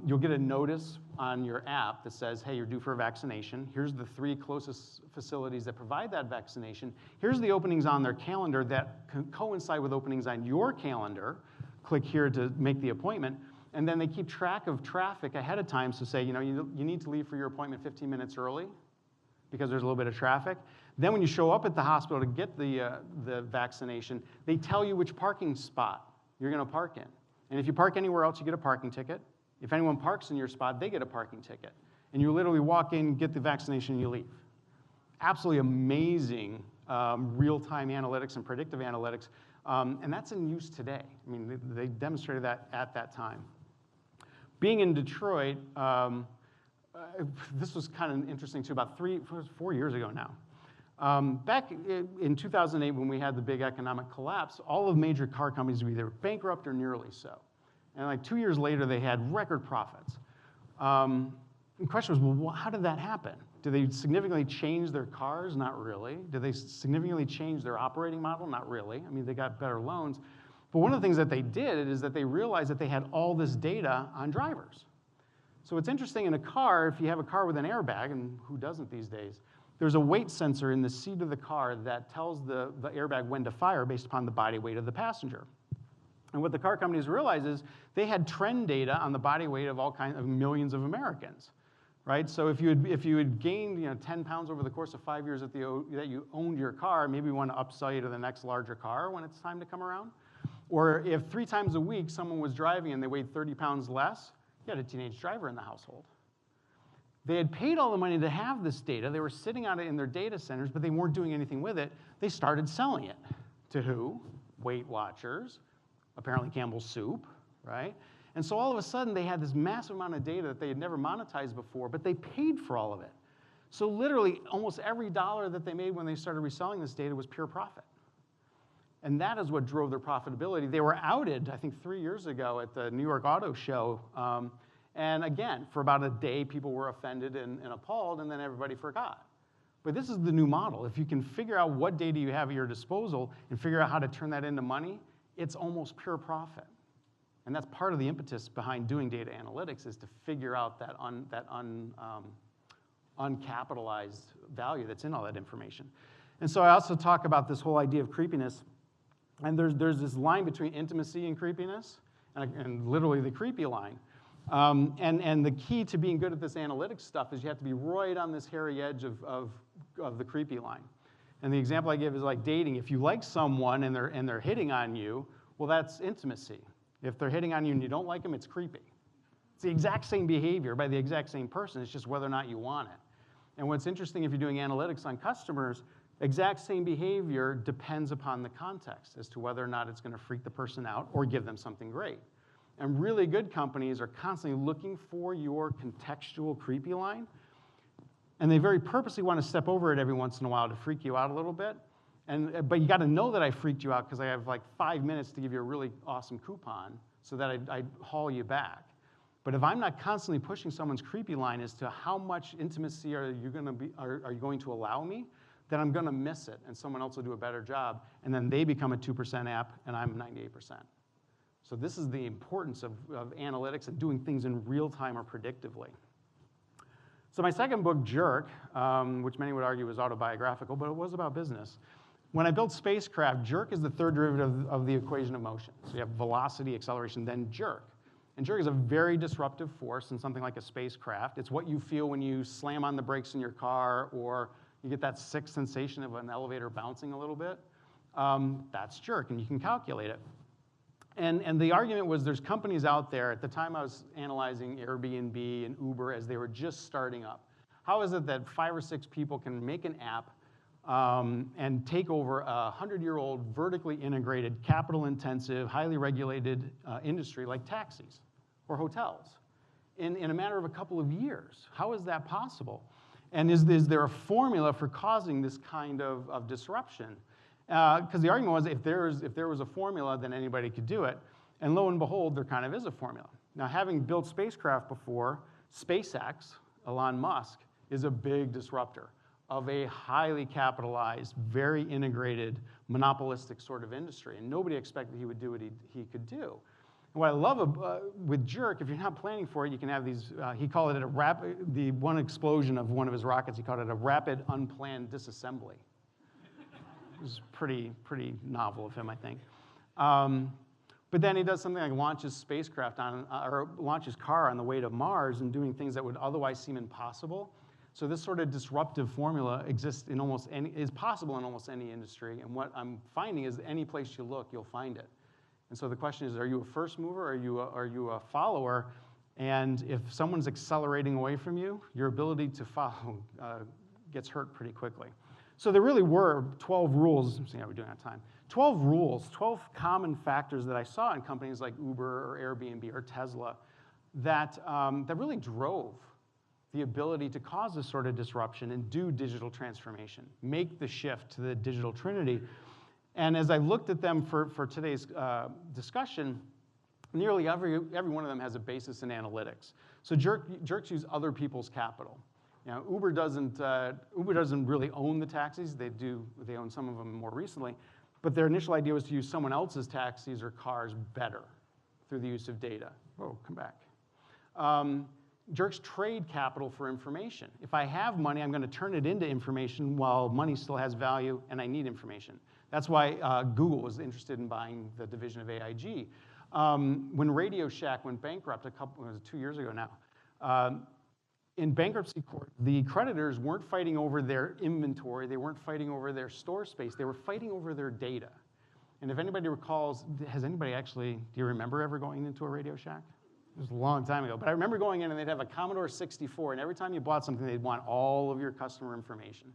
you'll get a notice on your app that says, hey, you're due for a vaccination. Here's the 3 closest facilities that provide that vaccination. Here's the openings on their calendar that coincide with openings on your calendar. Click here to make the appointment. And then they keep track of traffic ahead of time. So say, you need to leave for your appointment 15 minutes early because there's a little bit of traffic. Then when you show up at the hospital to get the vaccination, they tell you which parking spot you're going to park in. And if you park anywhere else, you get a parking ticket. If anyone parks in your spot, they get a parking ticket. And you literally walk in, get the vaccination, and you leave. Absolutely amazing real-time analytics and predictive analytics. And that's in use today. I mean, they demonstrated that at that time. Being in Detroit, this was kind of interesting too, about 4 years ago now. Back in 2008, when we had the big economic collapse, all of major car companies were either bankrupt or nearly so. And like 2 years later, they had record profits. The question was, well, how did that happen? Did they significantly change their cars? Not really. Did they significantly change their operating model? Not really. I mean, they got better loans. But one of the things that they did is that they realized that they had all this data on drivers. So it's interesting in a car, if you have a car with an airbag, and who doesn't these days, there's a weight sensor in the seat of the car that tells the airbag when to fire based upon the body weight of the passenger. And what the car companies realized is they had trend data on the body weight of all kinds of millions of Americans, right? So if you had gained 10 pounds over the course of 5 years that you owned your car, maybe we want to upsell you to the next larger car when it's time to come around. Or if 3 times a week someone was driving and they weighed 30 pounds less, you had a teenage driver in the household. They had paid all the money to have this data. They were sitting on it in their data centers, but they weren't doing anything with it. They started selling it. To who? Weight Watchers, apparently Campbell's Soup, right? And so all of a sudden, they had this massive amount of data that they had never monetized before, but they paid for all of it. So literally, almost every dollar that they made when they started reselling this data was pure profit. And that is what drove their profitability. They were outed, I think, 3 years ago at the New York Auto Show. And again, for about a day, people were offended and appalled, and then everybody forgot. But this is the new model. If you can figure out what data you have at your disposal and figure out how to turn that into money, it's almost pure profit. And that's part of the impetus behind doing data analytics, is to figure out that uncapitalized value that's in all that information. And so I also talk about this whole idea of creepiness. And there's this line between intimacy and creepiness, and literally the creepy line. And the key to being good at this analytics stuff is you have to be right on this hairy edge of the creepy line. And the example I give is like dating. If you like someone and they're hitting on you, well, that's intimacy. If they're hitting on you and you don't like them, it's creepy. It's the exact same behavior by the exact same person. It's just whether or not you want it. And what's interesting, if you're doing analytics on customers, exact same behavior depends upon the context as to whether or not it's going to freak the person out or give them something great. And really good companies are constantly looking for your contextual creepy line, and they very purposely want to step over it every once in a while to freak you out a little bit. But you got to know that I freaked you out because I have like 5 minutes to give you a really awesome coupon so that I haul you back. But if I'm not constantly pushing someone's creepy line as to how much intimacy are you going to allow me, then I'm going to miss it, and someone else will do a better job, and then they become a 2% app, and I'm 98%. So this is the importance of analytics and doing things in real time or predictively. So my second book, Jerk, which many would argue was autobiographical, but it was about business, When I build spacecraft, jerk is the third derivative of the equation of motion. So you have velocity, acceleration, then jerk. And jerk is a very disruptive force in something like a spacecraft. It's what you feel when you slam on the brakes in your car or you get that sick sensation of an elevator bouncing a little bit. That's jerk, and you can calculate it. And the argument was there's companies out there, at the time I was analyzing Airbnb and Uber as they were just starting up. How is it that 5 or 6 people can make an app and take over a 100-year-old vertically integrated, capital-intensive, highly regulated industry like taxis or hotels in a matter of a couple of years? How is that possible? And is there a formula for causing this kind of disruption? Because the argument was if there was a formula, then anybody could do it. And lo and behold, there kind of is a formula. Now, having built spacecraft before, SpaceX, Elon Musk, is a big disruptor of a highly capitalized, very integrated, monopolistic sort of industry. And nobody expected he would do what he could do. And what I love with Jerk, if you're not planning for it, you can have these, he called it the one explosion of one of his rockets, he called it a rapid unplanned disassembly. It was pretty novel of him, I think. But then he does something like launches spacecraft or launches car on the way to Mars and doing things that would otherwise seem impossible. So this sort of disruptive formula is possible in almost any industry. And what I'm finding is any place you look, you'll find it. And so the question is, are you a first mover or are you a follower? And if someone's accelerating away from you, your ability to follow gets hurt pretty quickly. So there really were 12 rules. I'm seeing how we're doing on time. 12 rules, 12 common factors that I saw in companies like Uber or Airbnb or Tesla that really drove the ability to cause this sort of disruption and do digital transformation, make the shift to the digital trinity. And as I looked at them for today's discussion, nearly every one of them has a basis in analytics. So jerks use other people's capital. Now, Uber doesn't really own the taxis. They own some of them more recently. But their initial idea was to use someone else's taxis or cars better through the use of data. Oh, come back. Jerks trade capital for information. If I have money, I'm going to turn it into information while money still has value and I need information. That's why Google was interested in buying the division of AIG. When Radio Shack went bankrupt it was 2 years ago now, in bankruptcy court, the creditors weren't fighting over their inventory, they weren't fighting over their store space, they were fighting over their data. And if anybody recalls, do you remember ever going into a Radio Shack? It was a long time ago, but I remember going in and they'd have a Commodore 64, and every time you bought something, they'd want all of your customer information.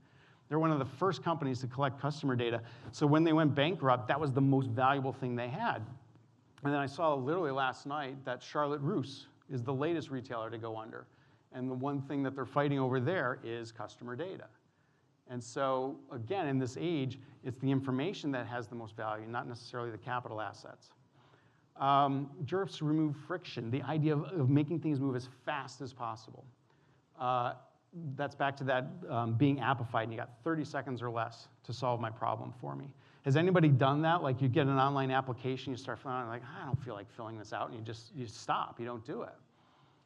They're one of the first companies to collect customer data, so when they went bankrupt, that was the most valuable thing they had. And then I saw literally last night that Charlotte Russe is the latest retailer to go under. And the one thing that they're fighting over there is customer data. And so, again, in this age, it's the information that has the most value, not necessarily the capital assets. Jerks remove friction, the idea of making things move as fast as possible. That's back to that being appified, and you got 30 seconds or less to solve my problem for me. Has anybody done that? Like you get an online application, you start filling out, like, I don't feel like filling this out, and you stop, you don't do it.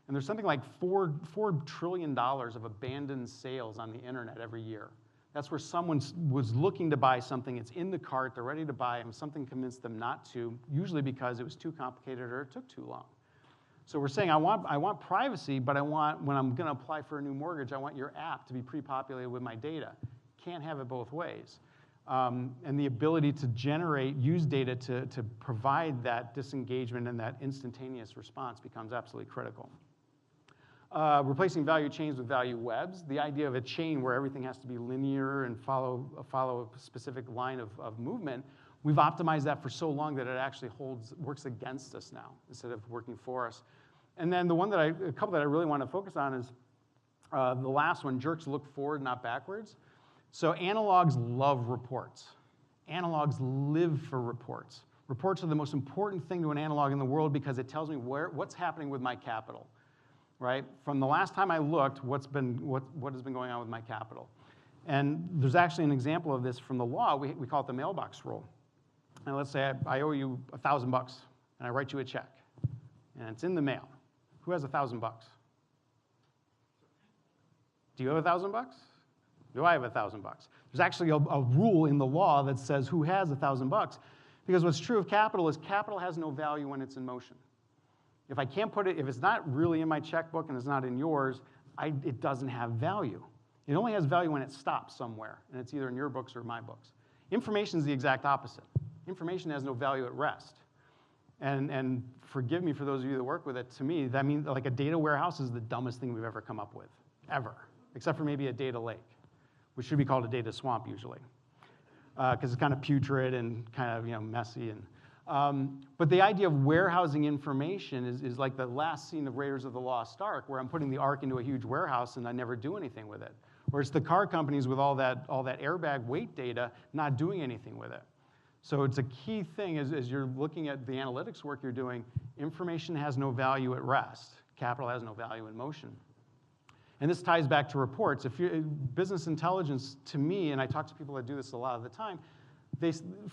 And there's something like $4 trillion of abandoned sales on the internet every year. That's where someone was looking to buy something, it's in the cart, they're ready to buy, and something convinced them not to, usually because it was too complicated or it took too long. So we're saying, I want privacy, but when I'm gonna apply for a new mortgage, I want your app to be pre-populated with my data. Can't have it both ways. And the ability to use data to provide that disengagement and that instantaneous response becomes absolutely critical. Replacing value chains with value webs, the idea of a chain where everything has to be linear and follow a specific line of movement, we've optimized that for so long that it actually works against us now instead of working for us. And then a couple that I really want to focus on is the last one, jerks look forward, not backwards. So analogs love reports. Analogs live for reports. Reports are the most important thing to an analog in the world because it tells me what's happening with my capital. Right? From the last time I looked, what has been going on with my capital? And there's actually an example of this from the law. We call it the mailbox rule. And let's say I owe you $1,000, and I write you a check, and it's in the mail. Who has $1,000? Do you have $1,000? Do I have $1,000? There's actually a rule in the law that says who has $1,000, because what's true of capital is capital has no value when it's in motion. If I can't put it, if it's not really in my checkbook and it's not in yours, it doesn't have value. It only has value when it stops somewhere, and it's either in your books or my books. Information is the exact opposite. Information has no value at rest. And forgive me for those of you that work with it, to me, that means like a data warehouse is the dumbest thing we've ever come up with, ever, except for maybe a data lake, which should be called a data swamp usually, because it's kind of putrid and kind of messy. But the idea of warehousing information is like the last scene of Raiders of the Lost Ark, where I'm putting the Ark into a huge warehouse and I never do anything with it. Or it's the car companies with all that airbag weight data not doing anything with it. So it's a key thing as you're looking at the analytics work you're doing, information has no value at rest. Capital has no value in motion. And this ties back to reports. Business intelligence, to me, and I talk to people that do this a lot of the time,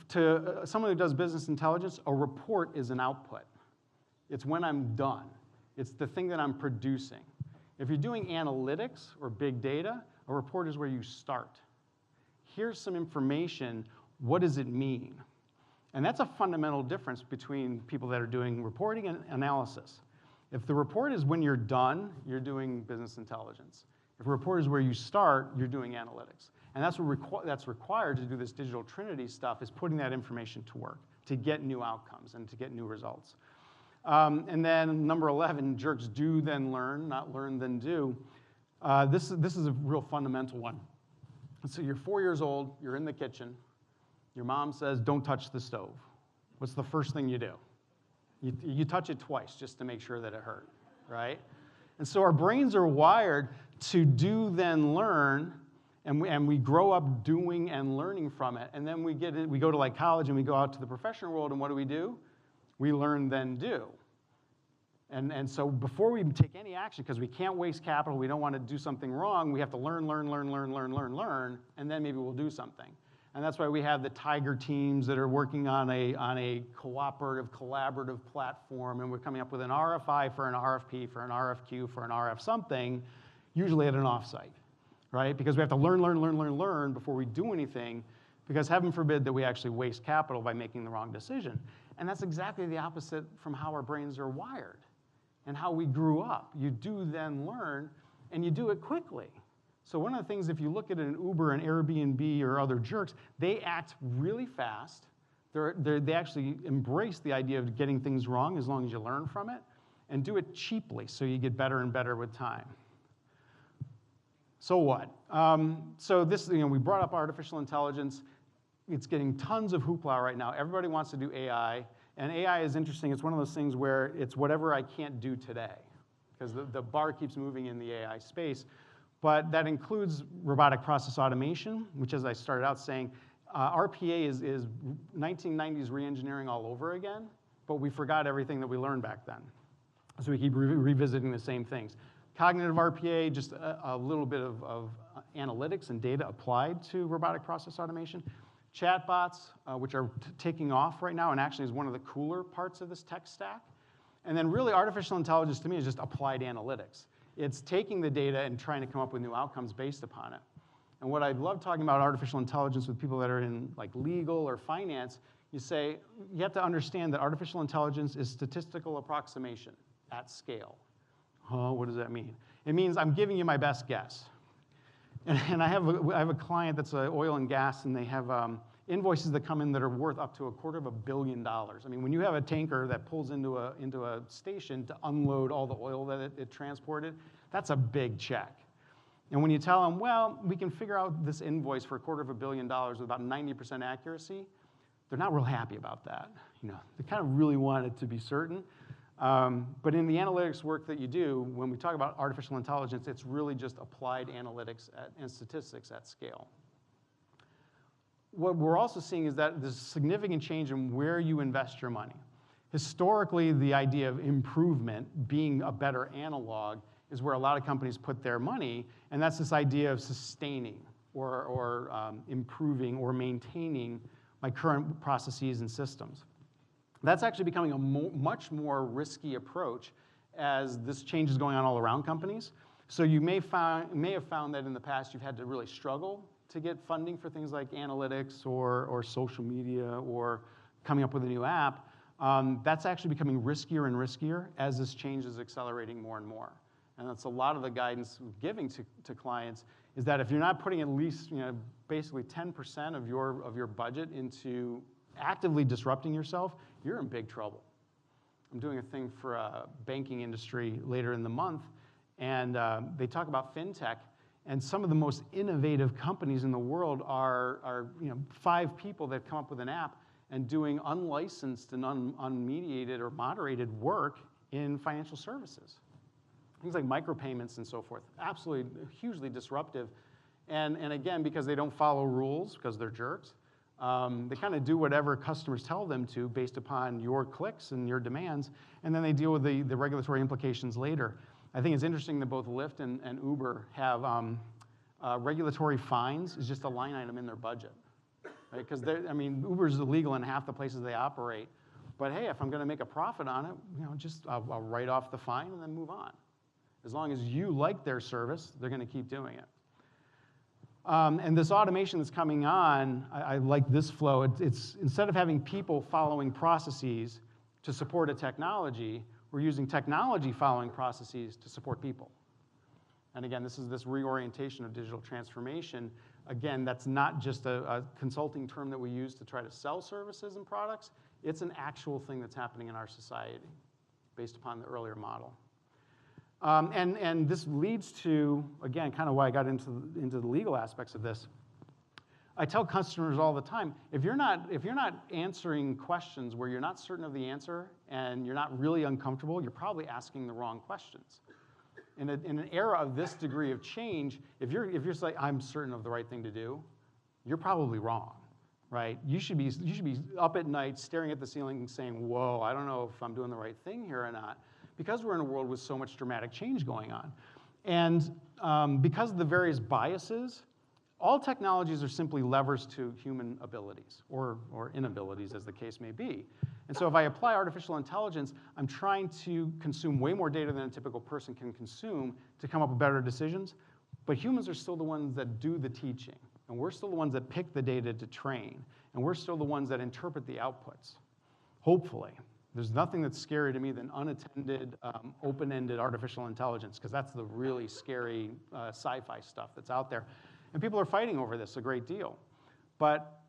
to someone who does business intelligence, a report is an output. It's when I'm done. It's the thing that I'm producing. If you're doing analytics or big data, a report is where you start. Here's some information. What does it mean? And that's a fundamental difference between people that are doing reporting and analysis. If the report is when you're done, you're doing business intelligence. If a report is where you start, you're doing analytics. And that's that's required to do this digital trinity stuff, is putting that information to work to get new outcomes and to get new results. And then number 11, jerks do then learn, not learn then do. This is a real fundamental one. So you're 4 years old, you're in the kitchen. Your mom says, don't touch the stove. What's the first thing you do? You touch it twice just to make sure that it hurt, right? And so our brains are wired to do then learn, and we grow up doing and learning from it. And then we go to like college and we go out to the professional world, and what do? We learn then do. And so before we take any action, because we can't waste capital, we don't want to do something wrong, we have to learn, and then maybe we'll do something. And that's why we have the Tiger teams that are working on a cooperative, collaborative platform, and we're coming up with an RFI for an RFP, for an RFQ, for an RF something, usually at an offsite, right? Because we have to learn before we do anything, because heaven forbid that we actually waste capital by making the wrong decision. And that's exactly the opposite from how our brains are wired and how we grew up. You do then learn, and you do it quickly. So one of the things, if you look at an Uber, an Airbnb, or other jerks, they act really fast. They actually embrace the idea of getting things wrong as long as you learn from it, and do it cheaply so you get better and better with time. So what? So this, we brought up artificial intelligence. It's getting tons of hoopla right now. Everybody wants to do AI, and AI is interesting. It's one of those things where it's whatever I can't do today, because the bar keeps moving in the AI space. But that includes robotic process automation, which, as I started out saying, RPA is 1990s re-engineering all over again, but we forgot everything that we learned back then. So we keep revisiting the same things. Cognitive RPA, just a little bit of analytics and data applied to robotic process automation. Chatbots, which are taking off right now and actually is one of the cooler parts of this tech stack. And then really artificial intelligence to me is just applied analytics. It's taking the data and trying to come up with new outcomes based upon it. And what I love talking about artificial intelligence with people that are in like legal or finance, you have to understand that artificial intelligence is statistical approximation at scale. What does that mean? It means I'm giving you my best guess. And I have a client that's oil and gas, and they have invoices that come in that are worth up to $250 million. I mean, when you have a tanker that pulls into a station to unload all the oil that it transported, that's a big check. And when you tell them, well, we can figure out this invoice for $250 million with about 90% accuracy, they're not real happy about that. They kind of really want it to be certain. But in the analytics work that you do, when we talk about artificial intelligence, it's really just applied analytics and statistics at scale. What we're also seeing is that there's a significant change in where you invest your money. Historically, the idea of improvement, being a better analog, is where a lot of companies put their money, and that's this idea of sustaining or improving or maintaining my current processes and systems. That's actually becoming a much more risky approach as this change is going on all around companies. So you may have found that in the past you've had to really struggle to get funding for things like analytics or social media or coming up with a new app. That's actually becoming riskier and riskier as this change is accelerating more and more. And that's a lot of the guidance we're giving to clients is that if you're not putting at least basically 10% of your budget into actively disrupting yourself, you're in big trouble. I'm doing a thing for a banking industry later in the month, and they talk about fintech, and some of the most innovative companies in the world are 5 people that come up with an app and doing unlicensed and unmediated or moderated work in financial services. Things like micropayments and so forth, absolutely hugely disruptive. And again, because they don't follow rules, because they're jerks, they kind of do whatever customers tell them to based upon your clicks and your demands, and then they deal with the regulatory implications later. I think it's interesting that both Lyft and Uber have regulatory fines is just a line item in their budget. Right? Because Uber's illegal in half the places they operate, but hey, if I'm going to make a profit on it, I'll write off the fine and then move on. As long as you like their service, they're going to keep doing it. And this automation that's coming on, I like this flow. It's instead of having people following processes to support a technology, we're using technology following processes to support people. And again, this is this reorientation of digital transformation. Again, that's not just a consulting term that we use to try to sell services and products. It's an actual thing that's happening in our society based upon the earlier model. And this leads to, again, kind of why I got into the legal aspects of this. I tell customers all the time, if you're not answering questions where you're not certain of the answer and you're not really uncomfortable, you're probably asking the wrong questions. In an era of this degree of change, if you're like, I'm certain of the right thing to do, you're probably wrong, right? You should be up at night staring at the ceiling and saying, whoa, I don't know if I'm doing the right thing here or not, because we're in a world with so much dramatic change going on. And because of the various biases, all technologies are simply levers to human abilities, or inabilities, as the case may be. And so if I apply artificial intelligence, I'm trying to consume way more data than a typical person can consume to come up with better decisions. But humans are still the ones that do the teaching. And we're still the ones that pick the data to train. And we're still the ones that interpret the outputs, hopefully. There's nothing that's scary to me than unattended, open-ended artificial intelligence, because that's the really scary sci-fi stuff that's out there. And people are fighting over this a great deal. But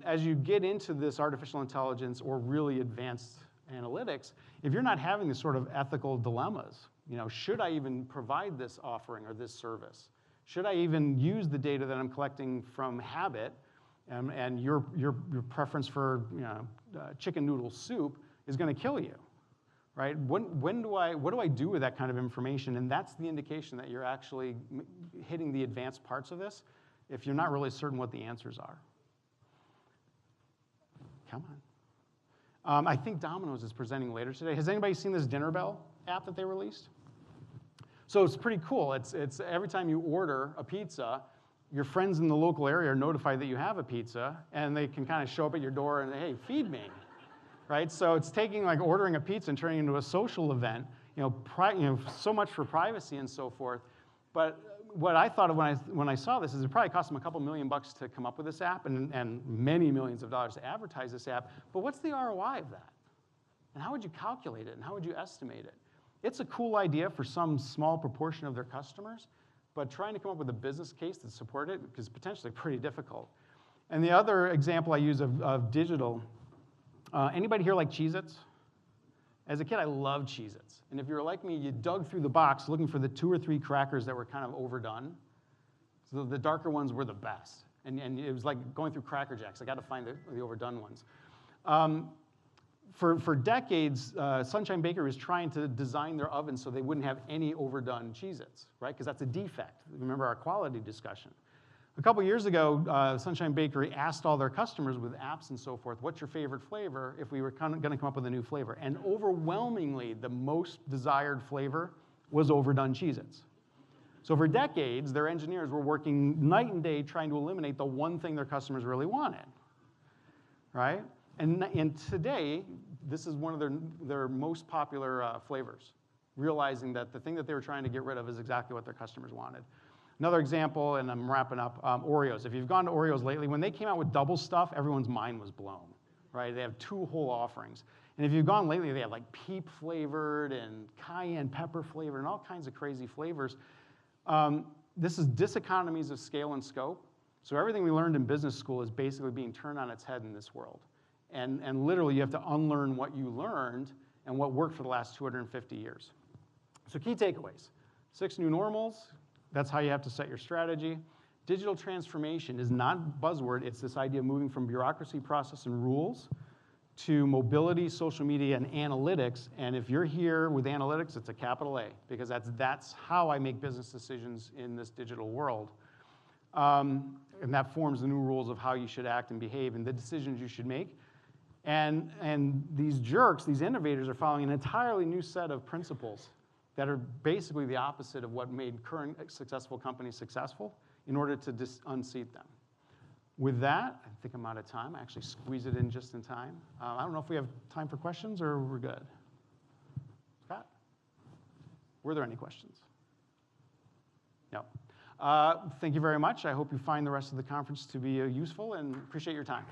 as you get into this artificial intelligence or really advanced analytics, if you're not having these sort of ethical dilemmas, should I even provide this offering or this service? Should I even use the data that I'm collecting from habit and your preference for chicken noodle soup is going to kill you, right? What do I do with that kind of information? And that's the indication that you're actually hitting the advanced parts of this if you're not really certain what the answers are. Come on. I think Domino's is presenting later today. Has anybody seen this Dinner Bell app that they released? So it's pretty cool. It's every time you order a pizza, your friends in the local area are notified that you have a pizza, and they can kind of show up at your door and, hey, feed me. Right? So it's taking like ordering a pizza and turning it into a social event, so much for privacy and so forth. But what I thought of when I saw this is it probably cost them a couple $1 million to come up with this app and many millions of dollars to advertise this app. But what's the ROI of that? And how would you calculate it? And how would you estimate it? It's a cool idea for some small proportion of their customers, but trying to come up with a business case to support it is potentially pretty difficult. And the other example I use of digital, anybody here like Cheez-Its? As a kid, I loved Cheez-Its. And if you were like me, you dug through the box looking for the 2 or 3 crackers that were kind of overdone. So the darker ones were the best. And it was like going through Cracker Jacks. I got to find the overdone ones. For decades, Sunshine Bakery was trying to design their ovens so they wouldn't have any overdone Cheez-Its, right? Because that's a defect. Remember our quality discussion. A couple years ago, Sunshine Bakery asked all their customers with apps and so forth, what's your favorite flavor if we were going to come up with a new flavor? And overwhelmingly, the most desired flavor was overdone Cheez-Its. So for decades, their engineers were working night and day trying to eliminate the one thing their customers really wanted, right? And today, this is one of their most popular flavors. realizing that the thing that they were trying to get rid of is exactly what their customers wanted. Another example, and I'm wrapping up, Oreos. If you've gone to Oreos lately, when they came out with double stuff, everyone's mind was blown, right? They have 2 whole offerings. And if you've gone lately, they have like peep flavored and cayenne pepper flavored and all kinds of crazy flavors. This is diseconomies of scale and scope. So everything we learned in business school is basically being turned on its head in this world. And literally, you have to unlearn what you learned and what worked for the last 250 years. So key takeaways. 6 new normals. That's how you have to set your strategy. Digital transformation is not a buzzword. It's this idea of moving from bureaucracy, process, and rules to mobility, social media, and analytics. And if you're here with analytics, it's a capital A, because that's how I make business decisions in this digital world. And that forms the new rules of how you should act and behave and the decisions you should make. And these jerks, these innovators, are following an entirely new set of principles that are basically the opposite of what made current successful companies successful in order to unseat them. With that, I think I'm out of time. I actually squeezed it in just in time. I don't know if we have time for questions or we're good. Scott? Were there any questions? No. Thank you very much. I hope you find the rest of the conference to be useful and appreciate your time.